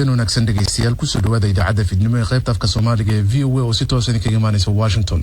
habeen wanaagsan dhageystayaal ku soo dhawaada idaacadda fidnimo ee qaybta afka Soomaaliga ee VOA oo si toos ah kaga imaanaysa Washington.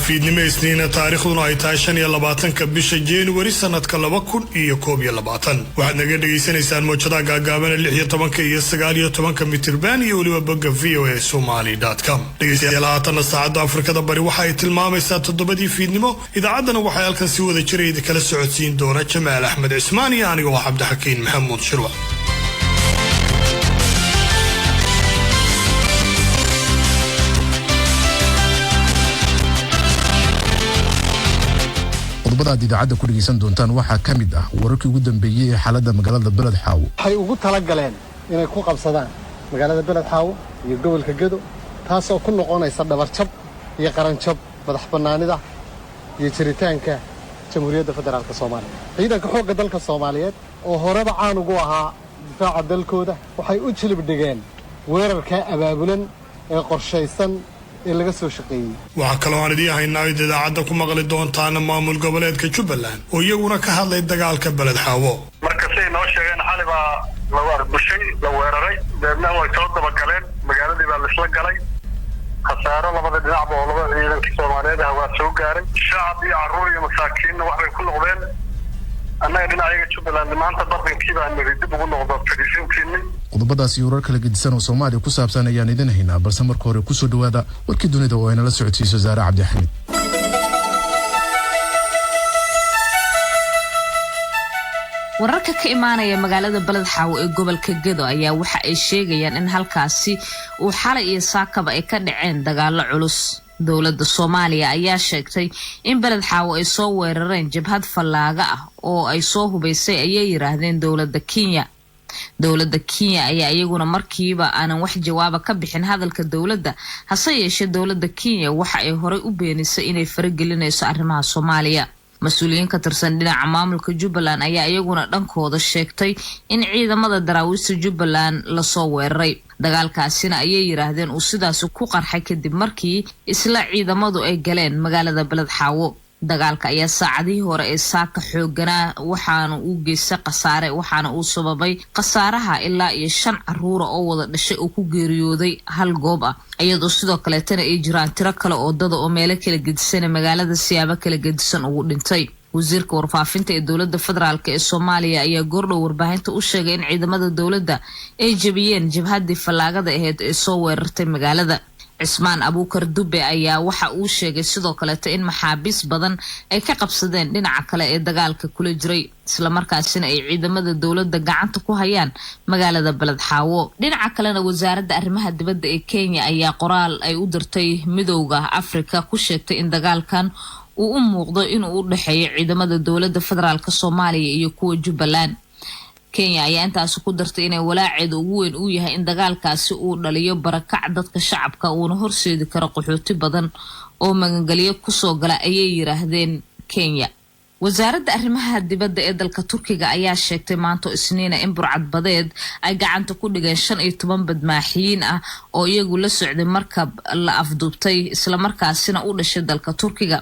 fiidnimo isniina taariikhduna ay tahay 25 bisha January sanadka 2021 waxaad naga dhageysanaysaan moojada gaagaaban 16 iyo 19 mitirban iyo waliba bogga voasomali.com dhageystayaal haatan saacada Afrikada bari waxa ay tilmaamaysaa 7 fiidnimo idaacadana waxay halkan si wada jireed kala socodsiin doona Jamaal Axmed Cismaan iyo aniga Cabdixakiin Maxamuud Shirwa. qodobada idaacadda ku dhageysan doontaan waxa kamid ah wararkii ugu dambeeyay ee xaaladda magaalada Beled Xaawo. waxay ugu tala galeen inay ku qabsadaan magaalada Beled Xaawo iyo gobolka Gedo taas oo ku noqonaysa dhabarjab iyo qaranjab madax banaanida iyo jiritaanka Jamhuuriyadda Federaalka Soomaaliya. ciidanka xoogga dalka Soomaaliyeed oo horeba caan ugu ahaa difaaca dalkooda waxay u jilib dhigeen weerarka abaabulan ee qorshaysan laga soo shaqeeyay. waxa kale oo aan idin haynaa idaacadda ku maqli doontaan maamul goboleedka Jubbaland oo iyaguna ka hadlay dagaalka Beled Xaawo. marka say noo sheegeen xaliba la warbushay la weeraray dadna way soo daba galeen magaaladii baa la isla galay khasaaro labada dhinac oo labada ciidanka Soomaaliyeed waa soo gaaray shacab iyo carruur iyo masaakiin waxay ku noqdeen annaga dhinaca Jubbaland maanta barnaamijkii baa dib ugu noqdo fadhiisintiinii. qodobadaas iyo warar kala gedisan oo Soomaaliya ku saabsan ayaan idin haynaa balse marka hore ku soo dhawaada warkii dunida oo ay nala socodsiiso Zaara Cabdixamiid. wararka ka imaanaya magaalada Beled Xaawo ee gobolka Gedo ayaa waxa ay sheegayaan in halkaasi uu xalay iyo saakaba ay ka dhaceen dagaalo culus. dawladda Soomaaliya ayaa sheegtay in Beled Xaawo ay soo weerareen jabhad fallaaga ah oo ay soo hubaysay ayay yiraahdeen dawladda Kenya. dawladda Kenya ayaa iyaguna markiiba aanan wax jawaab ka bixin hadalka dawladda hase yeeshee dawladda Kenya waxa ay hore u beenisay inay faragelinayso arrimaha Soomaaliya. mas'uuliyiin ka tirsan dhinaca maamulka Jubbaland ayaa iyaguna dhankooda sheegtay in ciidamada daraawiista Jubbaland la soo weeraray. dagaalkaasina ayay yiraahdeen uu sidaas ku qarxay kadib markii isla ciidamadu ay galeen magaalada Beled Xaawo. dagaalka ayaa saacadii hore ee saaka xoogana waxaana uu geystay qasaare waxaana uu sababay qasaaraha ilaa iyo 5 carruur oo wada dhashay oo ku geeriyooday hal goob ah iyadoo sidoo kale tan ay jiraan tiro kale oo dad oo meelo kala gedisan magaalada siyaabo kala gedisan ugu dhintay. wasiirka warfaafinta ee dawladda federaalka ee Soomaaliya ayaa goordhow warbaahinta u sheegay in ciidamada dawladda ay jabiyeen jabhadii fallaagada ahayd ee soo weerartay magaalada. Cismaan Abuukar Dube ayaa waxa uu sheegay sidoo kale in maxaabiis badan ay ka qabsadeen dhinaca kale ee dagaalka kula jiray isla markaasina ay ciidamada dawladda gacanta ku hayaan magaalada Beled Xaawo. dhinaca kalena wasaaradda arrimaha dibadda ee Kenya ayaa qoraal ay u dirtay midowga Afrika ku sheegtay in dagaalkan uu u muuqdo inuu u dhaxeeyo ciidamada dawladda federaalka Soomaaliya iyo kuwa Jubbaland. Kenya ayaa intaas ku dartay inay walaaceedu ugu weyn uu yahay in dagaalkaasi uu dhaliyo barakac dadka shacabka uu horseedi karo qaxooti badan oo magangaliyo ku soo gala ayay yiraahdeen Kenya. wasaaradda arrimaha dibadda ee dalka Turkiga ayaa sheegtay maanta Isniina in burcad badeed ay gacanta ku dhigeen 15 badmaaxiin ah oo iyagu la socday markab la afduubtay isla markaasina u dhashay dalka Turkiga.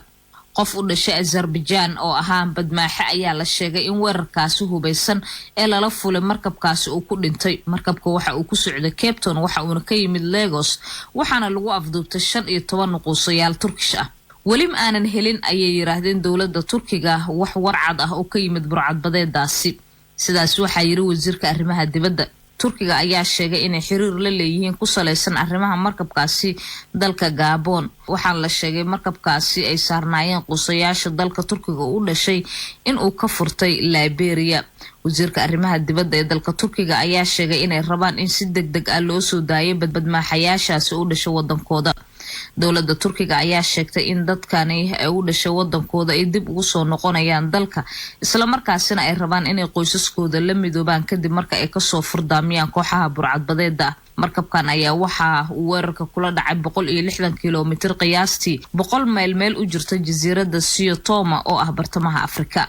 qof u dhashay Azerbaijan oo ahaan badmaaxe ayaa la sheegay in weerarkaasi hubaysan ee lala fulay markabkaasi uu ku dhintay. markabka waxa uu ku socday Cape Town waxa uu ka yimid Lagos waxaana lagu afduubtay 15 nuquusayaal Turkish ah. weli ma aanan helin ayay yiraahdeen dawladda Turkiga wax warcad ah oo ka yimid burcad badeedaasi. sidaas waxa yiri wasiirka arrimaha dibadda. Turkiga ayaa sheegay inay xiriir la leeyihiin ku saleysan arrimaha markabkaasi dalka Gabon. waxaan la sheegay markabkaasi ay saarnaayeen quusayaasha dalka Turkiga u dhashay in uu ka furtay Liberia. wasiirka arrimaha dibadda ee dalka Turkiga ayaa sheegay inay rabaan in si degdeg ah loo soo daayo badmaaxayaashaasi u dhashay wadankooda. dawladda Turkiga ayaa sheegtay in dadkani ay u dhashay wadankooda ay dib ugu soo noqonayaan dalka isla markaasina ay rabaan inay qoysaskooda la midoobaan kadib marka ay ka soo furdaamiyaan kooxaha burcad badeeda. markabkan ayaa waxa uu weerarka kula dhacay 160 kiiloomitir qiyaastii 100 mayl meel u jirta jasiiradda Sio Toma oo ah bartamaha Afrika.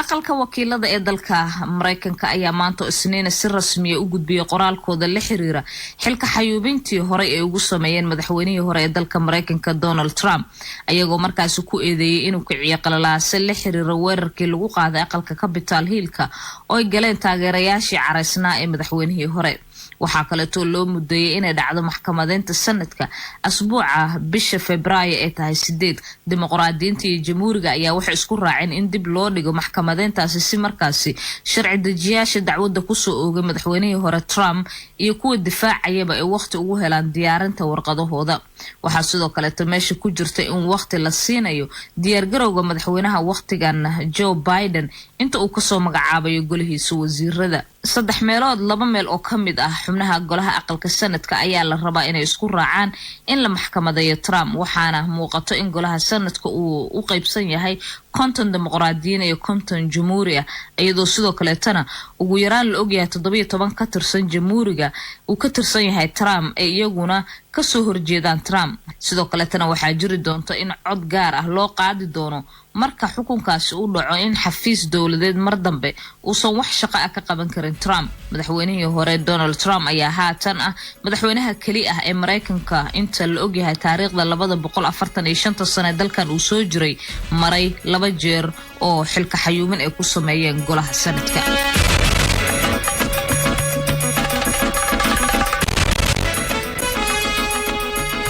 aqalka wakiilada ee dalka Mareykanka ayaa maanta Isniin si rasmi ah u gudbiyay qoraalkooda la xiriira xilka xayuubintii hore ee ugu sameeyeen madaxweynihii hore ee dalka Mareykanka Donald Trump ayagoo markaas ku eedeeyay inuu kiciyo qalalaase la xiriira weerarkii lagu qaaday aqalka Capitol Hill-ka oo ay galeen taageerayaashii caraysnaa ee madaxweynihii hore waxaa kale oo loo mudeeyay inay dhacdo maxkamadeynta sanadka asbuuca bisha Febraayo ee tahay 8 dimuqraadiyiinta iyo jamhuuriga ayaa wax isku raaceen in dib loo dhigo maxkamadeyntaasi si markaasi sharci dejiyaasha dacwadda ku soo oogay madaxweynihii hore Trump iyo kuwa difaacayaba ay waqti ugu helaan diyaarinta warqadahooda waxaa sidoo kale meesha ku jirta in waqti la siinayo diyaar garowga madaxweynaha waqtigan Joe Biden inta uu ka soo magacaabayo golihiisa wasiirada 3 meelood 2 meel oo kamid ah xubnaha golaha aqalka sanadka ayaa la rabaa inay isku raacaan in la maxkamadeeyo Trump waxaana muuqato in golaha sanadka uu u qaybsan yahay konton dimuqraadiyiin iyo konton jamhuuri ah iyadoo sidoo kale tana ugu yaraan la ogyahay 17 ka tirsan jamhuuriga uu ka tirsan yahay Trump ee iyaguna ka soo horjeedaan Trump sidoo kale tana waxaa jiri doonto in cod gaar ah loo qaadi doono marka xukunkaasi uu dhaco in xafiis dawladeed mar dambe uusan wax shaqo ah ka qaban karin Trump madaxweynihii hore Donald Trump ayaa haatan ah madaxweynaha kali ah ee Mareykanka inta la ogyahay taariikhda 245 sano dalkan uu soo jiray maray 2 jeer oo xilka xayuumin ay ku sameeyeen golaha sanadka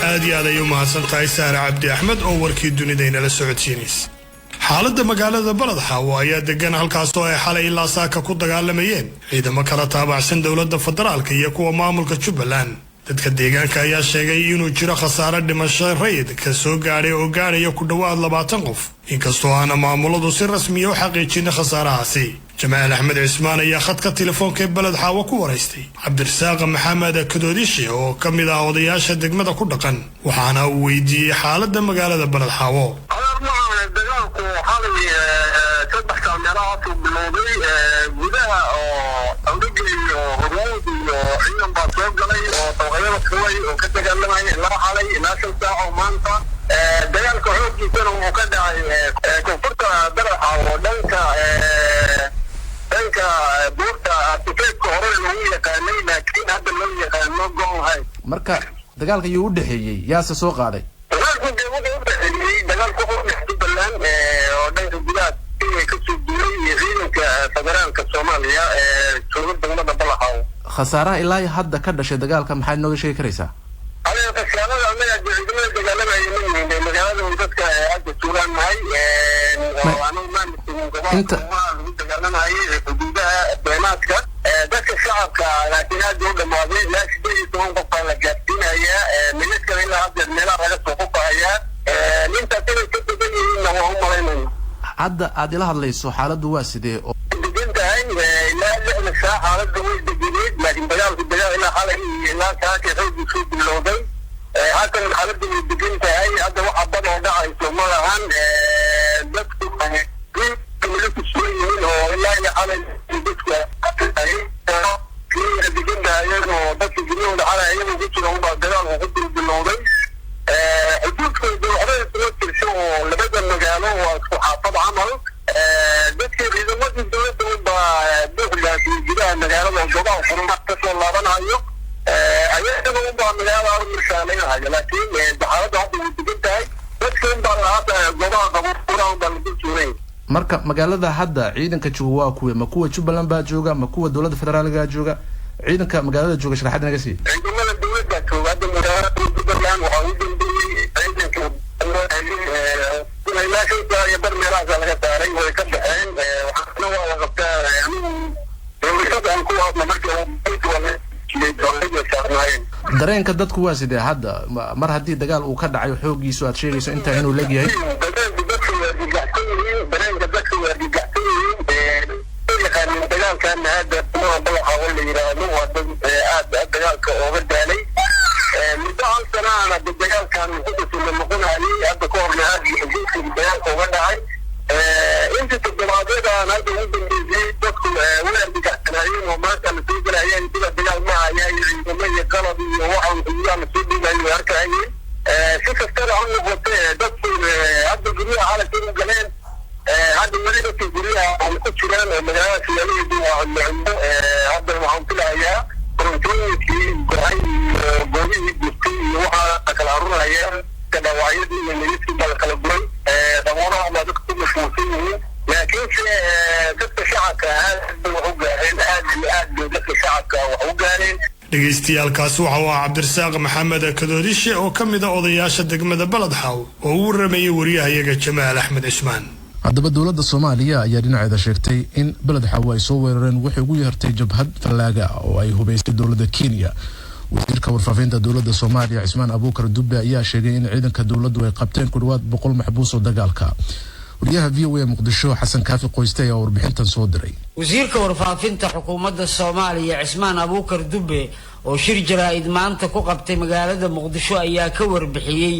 aad iyo aad ayuu mahadsantahay Saare Cabdi Axmed oo warkii dunidayna la socodsiinaysa xaaladda magaalada Baladxaawo ayaa degan halkaas oo ay xalay ilaa saaka ku dagaalamayeen ciidamo kala taabacsan dawladda federaalka iyo kuwa maamulka Jubbaland dadka deegaanka ayaa sheegay inuu jiro khasaare dhimasho rayid ka soo gaaray oo gaaraya ku dhawaad 20 qof inkastoo aan maamuladu si rasmi ah u xaqiijin khasaarahaasi Jamaal Axmed Cismaan ayaa khadka telefoonka Baladxaawo ku wareystay Cabdirasaaq Maxamed Kadoodishi oo kamid ah odayaasha degmada ku dhaqan waxaana uu weydiiyay xaaladda magaalada Baladxaawo dagaalku xalay saddex kaamiraad oo bilowday gudaha oo awgeeyo hormuud iyo ciidan baa soo galay oo tawqiyada kuway oo ka dagaalamay ilaa xalay ilaa 3 saac oo maanta dagaalka xooggiisana uu ka dhacay koonfurta Baladxaawo dhanka buurta Tufeedka hore lagu yaqaanay laakiin hadda loo yaqaano Go'ahay marka dagaalka uu u dhaxeeyay yaasa soo qaaday dagaalku wuxuu dhexay Jubbaland oo dhanka gudaha ka soo duulay ciidanka federaalka Soomaaliya dowladda Baladxaawo khasaaraha ilaa hadda ka dhashay dagaalka maxay nooga sheegi karaysaa khasaarada anaga ciidamada dagaalamaya magaalada dadka aad u tuuranay inta dagaalamay xuduudaha beenaadka dadka shacabka laakiin aad u dhamaaday ilaa 18 qof la gaarsiinaya milkiilaha ilaa hadda meelaha laga soo qofaya inta tiro ka badan yihiin waa u malaynayna hadda aad ila hadlayso xaaladdu waa sidee oo degantahay ilaa 6 saac xaaladdu way deganeed laakiin dagaalku ilaa xalay ilaa saaka xoogii soo bilowday halkan xaaladdu way degantahay hadda waxa bad oo dhacayso ma lahan dadku milku soo yihiin oo ilaa xalay dadku degantahay oo dadku guriyooda xalay ayagu ku jira oo dagaalku ku bilowday xuduudkooda waxay soo tirsan oo labada magaalo waa isku xaafad camal dadka ciidamada dowladda dowladda gudaha magaalada goobaha furma ka soo laabanayo ayaga u baa magaalada marshaaleynayo laakiin xaaladda hadda way degan tahay dadka baa hadda goobaha qabuuraan baa lagu tuuray marka magaalada hadda ciidanka jooga waa kuwa Jubbaland baa jooga ma kuwa dowladda federaalka jooga ciidanka magaalada jooga sharaxaad naga sii ciidamada dowladda jooga hadda magaalada Jubbaland waxa uu dambeeyay ciidanka ilaa shayga iyo barmeelaha laga saaray way ka baxeen waxaana waa la qabtaa dowladda ku hadla markii dareenka dadku waa sidee hadda mar haddii dagaal uu ka dhacayo xoogiisu aad sheegayso inta inuu leg yahay dagaalkan hadda Baladxaawo la yiraahdo waa dagaalka ooga daalay muddo hal sanaana dagaalkan wuxuu noqonayay hadda ka horna dagaalka ooga dhacay inta toddobaadyadan hadda ugu dambeysay dadku way argagaxsanayeen oo maanta la soo galayeen sida dagaal ma hayay ciidamada qalab iyo waxa uu la soo dhigay arkayeen si kastaba ha noqotee dadku hadda guryaha xalalka u galeen مدينة الجريئة عن كتيران مجالات سيالية هذا المحاوطين عليها برنتين في جرعين بوليه جبتين وحا كالعرون عليها كدواعيد من يسكي بالكالبري دمورها ما دكتور مش موسيقى لكن في دكتور شعك هذا وحوقارين هذا دكتور شعك وحوقارين dhegeystayaaalkaasi waxa uu ahaa cabdirasaaq maxamed kadoodishe oo ka mid ah odayaasha degmada Baladxaaw oo uu waramayay wariyahayaga Jamaal Axmed Cismaan. haddaba dowladda Soomaaliya ayaa dhinaceeda sheegtay in Baladxaaw ay soo weerareen wixii ugu yartay jabhad falaaga oo ay hubaysay dowladda Kenya. wasiirka warfaafinta dowladda Soomaaliya Cismaan Abuukar Dubbe ayaa sheegay in ciidanka dowladdu ay qabteen ku dhawaad 100 maxbuus oo dagaalka. wariyaha VOA Muqdisho Xasan Kaafi Qoystay oo warbixintan soo diray. wasiirka warfaafinta xukuumadda Soomaaliya Cismaan Abuukar Dubbe oo shir jaraa'id maanta ku qabtay magaalada Muqdisho ayaa ka warbixiyay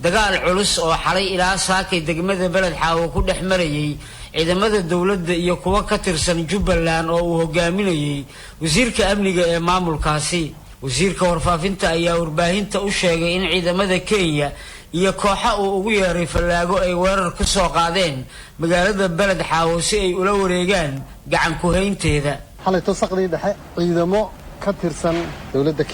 dagaal culus oo xalay ilaa saakay degmada Baladxaaw ku dhexmarayay ciidamada dawladda iyo kuwa ka tirsan Jubbaland oo uu hogaaminayay wasiirka amniga ee maamulkaasi. wasiirka warfaafinta ayaa warbaahinta u sheegay in ciidamada Kenya iyo kooxa uu ugu yeeray falaago ay weerar ku soo qaadeen magaalada Baladxaaw si ay ula wareegaan gacan ku haynteeda. xalay tosaqdii dhexe ciidamo ka tirsan dawladda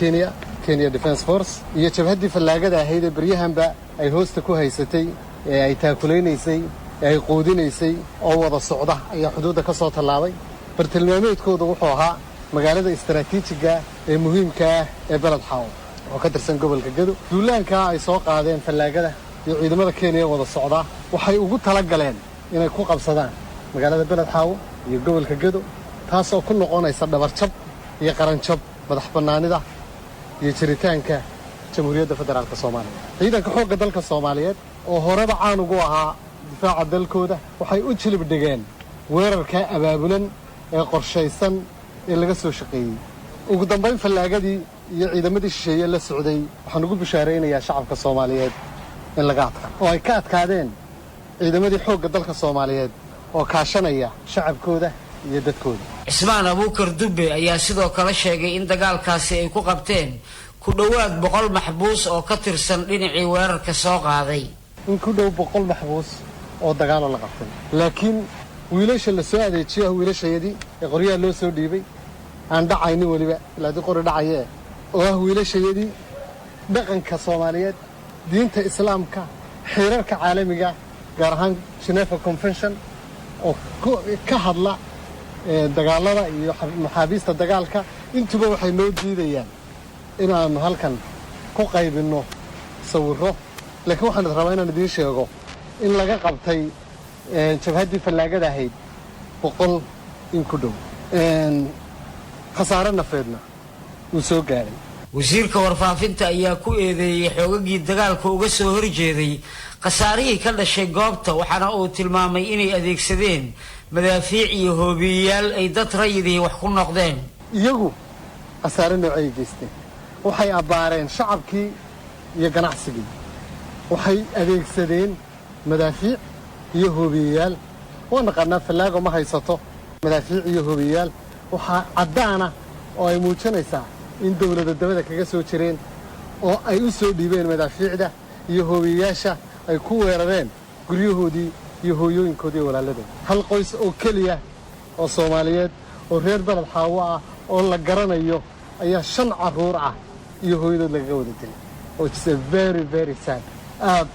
Kenya Defense Force iyo jabhadii falaagada ahayd baryahanba ay hoosta ku haysatay ee ay taakuleysay ay qoodinaysay oo wada socda ayaa xuduudda ka soo tallaabay. bartilmaameedkoodu wuxuu ahaa magaalada istaraatiijiga ee muhiimka ah ee Baladxaaw oo ka tirsan gobolka Gedo. duulaanka ay soo qaadeen falaagada iyo ciidamada Kenya wada socda waxay ugu tala galeen inay ku qabsadaan magaalada Baladxaaw iyo gobolka Gedo taas oo ku noqonaysa dhabarjab iyo qaranjab madax banaanida iyo jiritaanka Jamhuuriyadda Federaalka Soomaaliya. ciidanka xoogga dalka Soomaaliyeed oo horeba caan ugu ahaa difaaca dalkooda waxay u jilib dhigeen weerarka abaabulan ee qorshaysan ee laga soo shaqeeyay. ugu dambeyn falaagadii iyo ciidamadii shisheeye la socday waxaan ugu bishaareynayaa shacabka Soomaaliyeed in laga adkaado oo ay ka adkaadeen ciidamadii xoogga dalka Soomaaliyeed oo kaashanaya shacabkooda iyo dadkooda. Cismaan Abuukar Dubbe ayaa sidoo kale sheegay in dagaalkaasi ay ku qabteen ku dhawaad 100 maxbuus oo ka tirsan dhinacii weerarka soo qaaday. in ku dhow 100 maxbuus oo dagaal la qabtay laakiin wiilasha la soo adeejiyo wiilashayadii ee qoryaha loo soo dhiibay aan dhacaynin waliba ilaa qori dhacayee oo wiilashayadii dhaqanka Soomaaliyeed diinta Islaamka xeerarka caalamiga gaar ahaan Geneva Convention oo ka hadla dagaalada iyo maxaabiista dagaalka intuba waxay noo diidayaan inaan halkan ku qaybino sawirro laakiin waxaan rabaa inaan idin sheego in laga qabtay jabhadii falaagada ahayd 100 in ku dhow khasaare nafeedna uu soo gaaray. wasiirka warfaafinta ayaa ku eedeeyay xoogagii dagaalka uga soo horjeeday khasaarihii ka dhashay goobta waxaana uu tilmaamay inay adeegsadeen madaafiic iyo hoobiyayaal ay dad rayidii wax ku noqdeen. iyagu khasaare noocay geysteen waxay abaareen shacabkii iyo ganacsigii waxay adeegsadeen madaafiic iyo hoobiyayaal oo naqana falaago ma haysato madaafiic iyo hoobiyayaal waxa cadaana oo ay muujinaysaa in dawladda dabada kaga soo jireen oo ay u soo dhiibeen madaafiicda iyo hoobiyayaasha ay ku weerareen guryahoodii iyo hooyooyinkoodii walaaladooda. hal qoys oo kaliya oo Soomaaliyeed oo reer Baladxaaw ah oo la garanayo ayaa 5 caruur ah iyo hooyadood laga wada dilay oo is very very sad. aad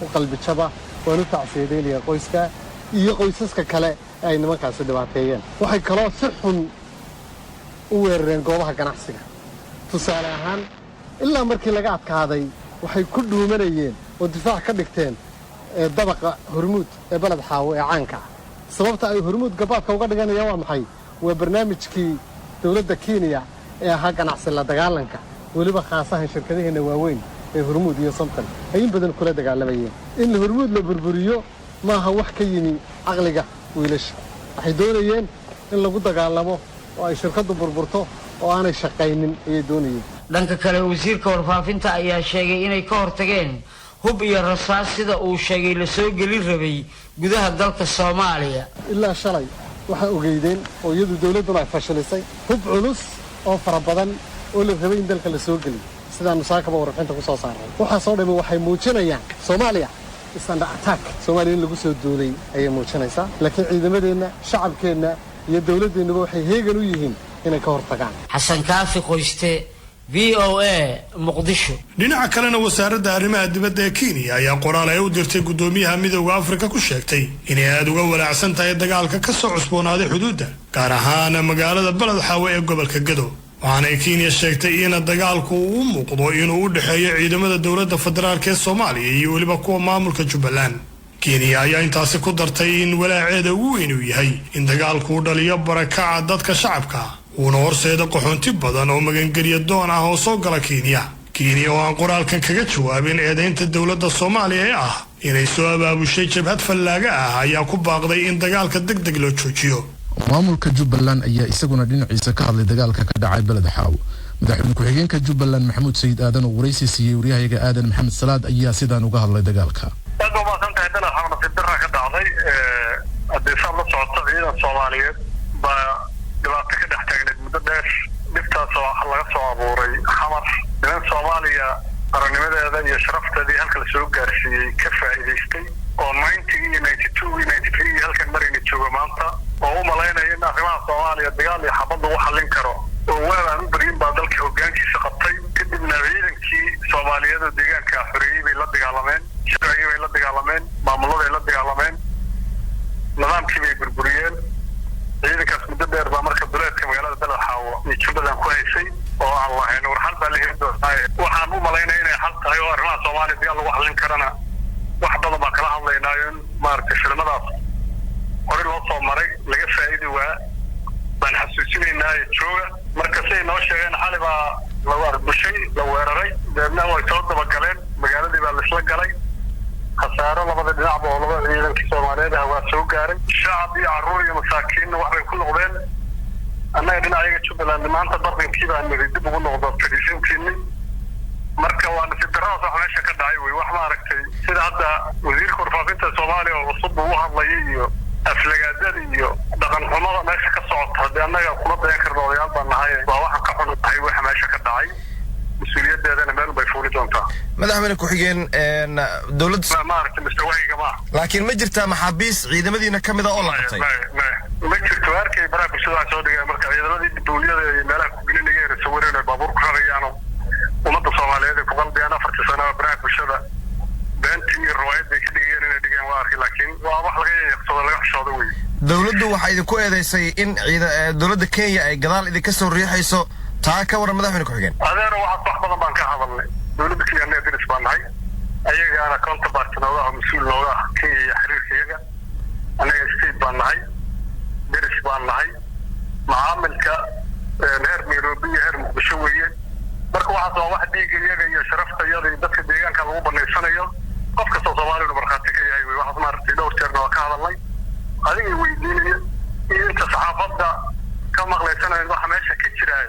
u qalbi jaba waanu tacsiideynaya qoyska iyo qoysaska kale ay nimankaasi dhibaateeyeen. waxay kaloo si xun u weerareen goobaha ganacsiga. tusaale ahaan ilaa markii laga adkaaday waxay ku dhuumanayeen oo difaac ka dhigteen dabaqa Hormuud ee Baladxaaw ee caanka ah. sababta ay Hormuud gabaadka uga dhiganayaan waa maxay? waa barnaamijkii dawladda Kenya ee ahaa ganacsi la dagaalanka waliba khaasahan shirkadaheena waaweyn ee Hormuud iyo Samtal ay in badan kula dagaalamayeen. in Hormuud la burburiyo maaha wax ka yimi aqliga wiilasha. waxay doonayeen in lagu dagaalamo oo ay shirkadu burburto oo aanay shaqaynin ay doonayeen. dhanka kale wasiirka warfaafinta ayaa sheegay inay ka hortageen hub iyo rasaas sida uu sheegay la soo gelin rabay gudaha dalka Soomaaliya. ilaa shalay waxa ogeydeen oo iyadu dawladdu ay fashilisay hub culus oo fara badan oo la rabay in dalka la soo geliyo sidaan musaakaba warfaafinta ku soo saaray. waxa soo dhamay waxay muujinayaan Soomaaliya isanda attack Soomaaliya lagu soo duulay ayay muujinaysaa laakiin ciidamadeena shacabkeena iyo dawladdeennaba waxay heegan u yihiin inay ka hortagaan xasan kaafi qoyste VOA Muqdisho dhinaca kalena wasaaradda arrimaha dibadda ee Kenya ayaa qoraal ay u dirtay gudoomiyaha midowga Afrika ku sheegtay inay aad uga walaacsan tahay dagaalka ka soo cusboonaaday xuduudda gaar ahaan magaalada Balad Xaawo ee gobolka Gedo waxaana Kenya sheegtay in dagaalku uu muuqdo inuu u dhaxeeyo ciidamada dawladda federaalka ee Soomaaliya iyo waliba kuwa maamulka Jubbaland Kenya ayaa intaasi ku dartay in walaaceeda ugu weyn uu yahay in dagaalku uu dhaliyo barakaca dadka shacabka uuna horseeda qaxoonti badan oo magangeliya doon ah oo soo gala Kenya oo aan qoraalkan kaga jawaabin eedaynta dawladda Soomaaliya ee ah inay soo abaabushay jabhad fallaaga ah ayaa ku baaqday in dagaalka degdeg loo joojiyo maamulka Jubbaland ayaa isaguna dhinaciisa ka hadlay dagaalka ka dhacay Balad Xaawo madaxweyne ku-xigeenka Jubbaland Maxamuud Sayid Aadan oo wareysi siiyay wariyahayaga Aadan Maxamed Salaad ayaa sidaan uga hadlay dagaalka Soomaaliyeed baa dhibaato ka dhex taagneed muddo dheer dhibtaas oo laga soo abuuray xamar in Soomaaliya qarannimadeeda iyo sharafteeda halka la soo gaarsiiyay ka faa'iideystay oo 92 halkan marayna jooga maanta oo u malaynaya in arrimaha Soomaaliya dagaal iyo xabad lagu xallin karo oo weeraan u bariin baa dalka hoggaankiisa qabtay kadibna ciidankii Soomaaliyeed oo deegaanka xorriyay bay la dagaalameen shaqadii bay la dagaalameen maamulada ay la dagaalameen nidaamkii bay burburiyeen ciidankaas muddo dheer baa marka duleedka magaalada Balad Xaawo iyo Jubbaland ku haysay oo aan lahayn war hal baa la heli doonaa waxaan u maleynayaa inay xal tahay oo arrimaha Soomaaliya dagaal lagu xallin karana wax badan baa kala hadlaynaa in maaragtay filimadaas hore loo soo maray laga faa'iidi waa baan xasuusinaynaa jooga marka say noo sheegeen xali baa lagu arbushay la weeraray deedna way soo dabagaleen magaaladii baa la isla galay خسارة لبض النعب ولبض إذا كسوماليد هوا سوقاري شعبي عروري مساكين وحبي كل غضين أنا يدنا عيقة شوف لأن ما أنت برضين كيبا أن يريد بقول نغضب فريسين كيني مركا وأنا في الدراسة وحنا شكا دعيوي وحما عركتي سيدا حتى وزير كورفافينتا الصومالي وصب ووها الله أفلقادي دقن حمارة ما شكا صعط هدي أنا يقولب ينكر ضويان بأنها وواحا كحون دعيوي حما شكا دعي مسؤوليات هذا مال بيفوري دونتا madaxweyne ku-xigeen dawladda ma aragtay mustawaayiga ma laakiin ma jirtaa maxaabiis ciidamadiina kamid ah oo la qabtay ma jirto arkay baraha bulshada soo dhigay marka ciidamadii dawladda iyo meelaha ku gelinayeen sawireen baabuur ku rarayaan ummadda Soomaaliyeed ku qalbiyaan 4 sano baraha bulshada beentii iyo riwaayadda ka dhigeen inay dhigaan waa arkay laakiin waa wax laga yaqsado laga xishoodo weey dawladdu waxay idinku eedeysay in dawladda Kenya ay gadaal idinka soo riixayso taa ka waran madaxweyne ku-xigeen adeer waxa wax badan baan ka hadalnay dawladda Kenya ee diris baan nahay ayaga ana counterpart nooga mas'uul nooga Kenya xiriirkiyaga anaga state baan nahay diris baan nahay macaamilka heer Nairobi heer Muqdisho weeye marka waxa soo wax dhiigayaga iyo sharafta iyada dadka deegaanka lagu baneysanayo qof kasta Soomaaliyeed marxaati ka yahay waxa maartay dhowr jeer oo ka hadalnay adiga weydiinaya inta saxaafadda ka maqleysanay waxa meesha ka jiray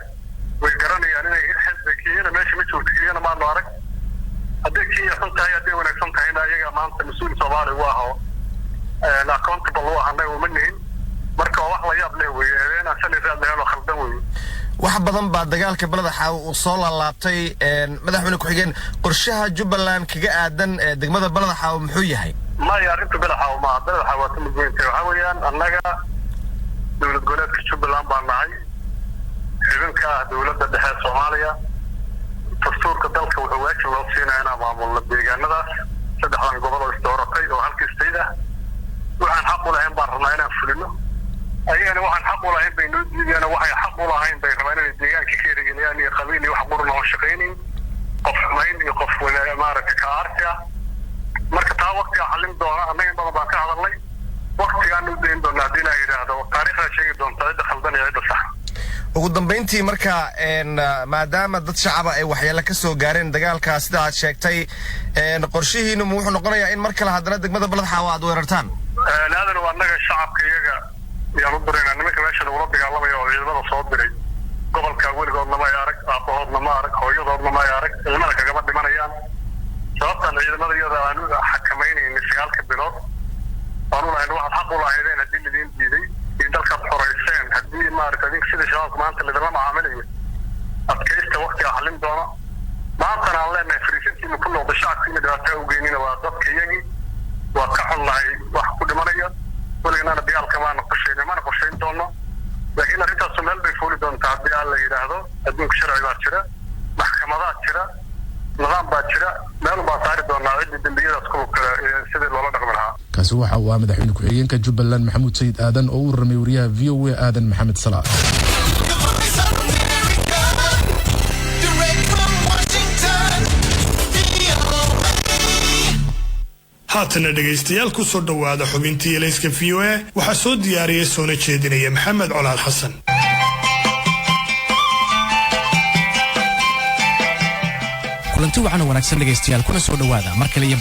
way garanayaan inay xisbiga meesha ma joogto iyana ma arag haddii Kenya xuntahay haddii wanaagsan tahay ayaga maanta mas'uul Soomaali waa oo accountable waa anaga uma nihin marka wax la yaab leh weeye inaan sanadada leeyahay khaldan weeye wax badan baa dagaalka Balad Xaawo uu soo laabtay madaxweyne ku-xigeen qorshaha Jubbaland kaga aadan degmada Balad Xaawo muxuu yahay ma yarinta Balad Xaawo ma Balad Xaawo waxa weeyaan annaga dawlad goboleedka Jubbaland baan nahay ciidanka dawladda dhexe Soomaaliya dastuurka dalka wuxuu waajib loo siinayaa maamulka deegaanadaas saddexdan gobol oo istooratay oo halkii istayda waxaan xaq u lahayn baan rabnaa inaan fulino ayagana waxaan xaq u lahayn bay noo diideen waxay xaq u lahayn bay rabaan inay deegaanka ka hirgeliyaan iyo qabiil iyo wax qurna oo shaqeynay qof xumayn iyo qof wanaag maaragtay ka arki ah marka taa waqtiga xallin doona annaga badan baan ka hadalnay waqtigaan u deyn doonaa haddii la yidhaahdo taariikhda sheegi doonta cidda khaldan iyo cidda sax ugu dambeyntii marka maadaama dad shacaba ay waxyeelo ka soo gaareen dagaalka sida aad sheegtay qorshihiinu wuxuu noqonayaa in mar kale haddana degmada Balad Xaawo aad weerartaan naadan waa annaga shacabka iyaga yaan u direynaa nimanka meesha lagula dagaalamayo oo ciidamada soo diray gobolka weligoodna ma arag aabahoodna ma arag hooyadoodna ma arag ilmada kagama dhimanayaan sababtan ciidamada iyada aan u xakamaynayn 9 bilood aan u lahayn waxaad xaq u lahaydeen haddii lidin diiday dalka xoreyseen haddii maaragtay sida shabaab maanta la macaamilayo adkaysta waqtiga xallin doona maanta aan leenahay fariisintii ku noqdo shacabkii dhibaato u geynina waa dadka iyagii nahay wax ku dhimanaya weligaana dagaalka maana qorshayn doono laakiin arrintaasu meel bay fuuli doontaa haddii aan la yidhaahdo adduunka sharci baa jira maxkamadaad jira nidaam baa jira meel baa saari doonaa ciddii dembiyadaas ku kale sidii loola dhaqmi lahaa kaasi waxa uu ahaa madaxweyne ku-xigeenka Jubbaland Maxamuud Sayid Aadan oo u warramay wariyaha VOA Aadan Maxamed Salaad. haatana dhegaystayaal ku soo dhawaada xubintii elayska VOA waxaa soo diyaariyay soona jeedinaya Maxamed Colaal Xasan. kulanti waxaan wanaagsan dhegaystayaal kuna soo dhawaada mar kale iyo